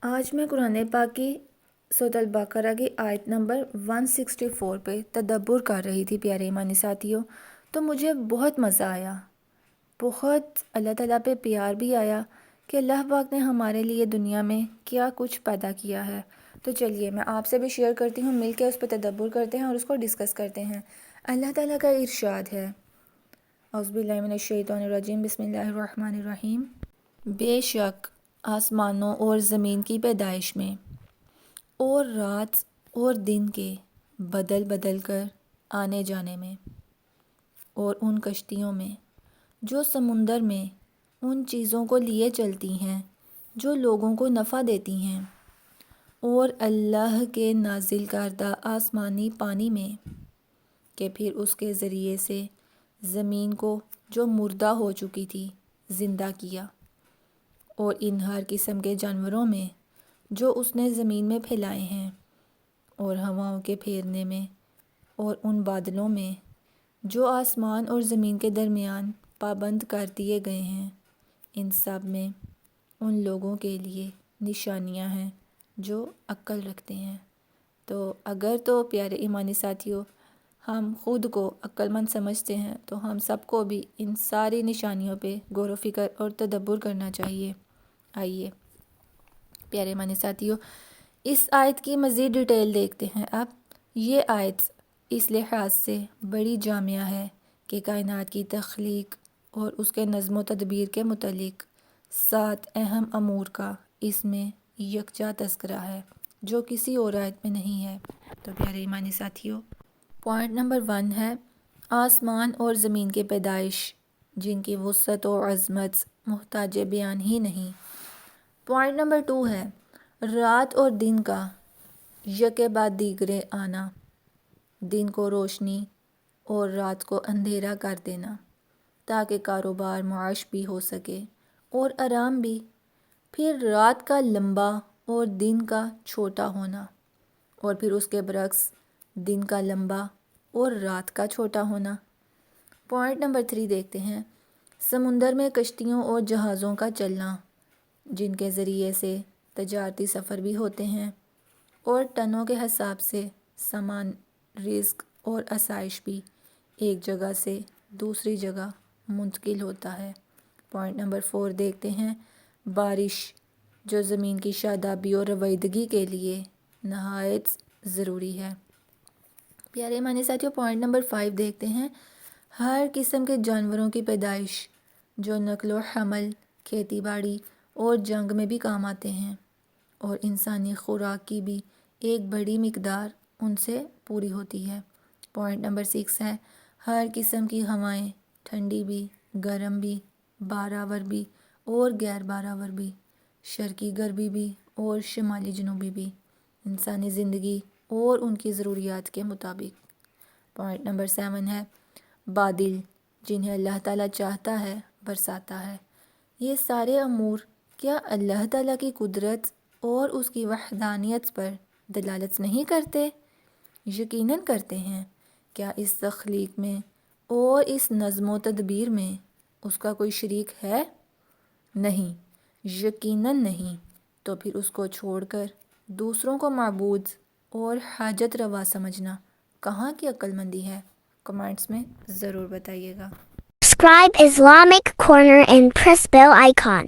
آج میں قرآن پاک کی سورۃ البقرہ کی آیت نمبر 164 پہ تدبر کر رہی تھی پیارے ایمانی ساتھیوں، تو مجھے بہت مزہ آیا، بہت اللہ تعالیٰ پہ پیار بھی آیا کہ اللہ پاک نے ہمارے لیے دنیا میں کیا کچھ پیدا کیا ہے۔ تو چلیے میں آپ سے بھی شیئر کرتی ہوں، مل کے اس پہ تدبر کرتے ہیں اور اس کو ڈسکس کرتے ہیں۔ اللہ تعالیٰ کا ارشاد ہے، اعوذ باللہ من الشیطان الرجیم، بسم اللہ الرحمن الرحیم۔ بے شک آسمانوں اور زمین کی پیدائش میں اور رات اور دن کے بدل بدل کر آنے جانے میں اور ان کشتیوں میں جو سمندر میں ان چیزوں کو لیے چلتی ہیں جو لوگوں کو نفع دیتی ہیں، اور اللہ کے نازل کردہ آسمانی پانی میں کہ پھر اس کے ذریعے سے زمین کو جو مردہ ہو چکی تھی زندہ کیا، اور ان ہر قسم کے جانوروں میں جو اس نے زمین میں پھیلائے ہیں، اور ہواؤں کے پھیرنے میں اور ان بادلوں میں جو آسمان اور زمین کے درمیان پابند کر دیے گئے ہیں، ان سب میں ان لوگوں کے لیے نشانیاں ہیں جو عقل رکھتے ہیں۔ تو اگر تو پیارے ایمانی ساتھیوں ہم خود کو عقل مند سمجھتے ہیں تو ہم سب کو بھی ان ساری نشانیوں پہ غور و فکر اور تدبر کرنا چاہیے۔ آئیے پیارے ایمانی ساتھیوں اس آیت کی مزید ڈیٹیل دیکھتے ہیں۔ اب یہ آیت اس لحاظ سے بڑی جامعہ ہے کہ کائنات کی تخلیق اور اس کے نظم و تدبیر کے متعلق 7 اہم امور کا اس میں یکجا تذکرہ ہے جو کسی اور آیت میں نہیں ہے۔ تو پیارے ایمانی ساتھیوں، پوائنٹ نمبر 1 ہے آسمان اور زمین کی پیدائش جن کی وسعت و عظمت محتاج بیان ہی نہیں۔ پوائنٹ نمبر 2 ہے رات اور دن کا یکے بعد دیگرے آنا، دن کو روشنی اور رات کو اندھیرا کر دینا تاکہ کاروبار معاش بھی ہو سکے اور آرام بھی۔ پھر رات کا لمبا اور دن کا چھوٹا ہونا، اور پھر اس کے برعکس دن کا لمبا اور رات کا چھوٹا ہونا۔ پوائنٹ نمبر 3 دیکھتے ہیں سمندر میں کشتیوں اور جہازوں کا چلنا جن کے ذریعے سے تجارتی سفر بھی ہوتے ہیں اور ٹنوں کے حساب سے سامان، رزق اور آسائش بھی ایک جگہ سے دوسری جگہ منتقل ہوتا ہے۔ پوائنٹ نمبر 4 دیکھتے ہیں بارش جو زمین کی شادابی اور رویدگی کے لیے نہایت ضروری ہے۔ پیارے معنی ساتھیوں پوائنٹ نمبر 5 دیکھتے ہیں ہر قسم کے جانوروں کی پیدائش جو نقل و حمل، کھیتی باڑی اور جنگ میں بھی کام آتے ہیں، اور انسانی خوراک کی بھی ایک بڑی مقدار ان سے پوری ہوتی ہے۔ پوائنٹ نمبر 6 ہے ہر قسم کی ہوائیں، ٹھنڈی بھی، گرم بھی، باراور بھی اور غیر باراور بھی، شرقی غربی بھی اور شمالی جنوبی بھی، انسانی زندگی اور ان کی ضروریات کے مطابق۔ پوائنٹ نمبر 7 ہے بادل جنہیں اللہ تعالیٰ چاہتا ہے برساتا ہے۔ یہ سارے امور کیا اللہ تعالیٰ کی قدرت اور اس کی وحدانیت پر دلالت نہیں کرتے؟ یقیناً کرتے ہیں۔ کیا اس تخلیق میں اور اس نظم و تدبیر میں اس کا کوئی شریک ہے؟ نہیں، یقیناً نہیں۔ تو پھر اس کو چھوڑ کر دوسروں کو معبود اور حاجت روا سمجھنا کہاں کی عقل مندی ہے؟ کمنٹس میں ضرور بتائیے گا۔ Subscribe Islamic Corner and press bell icon.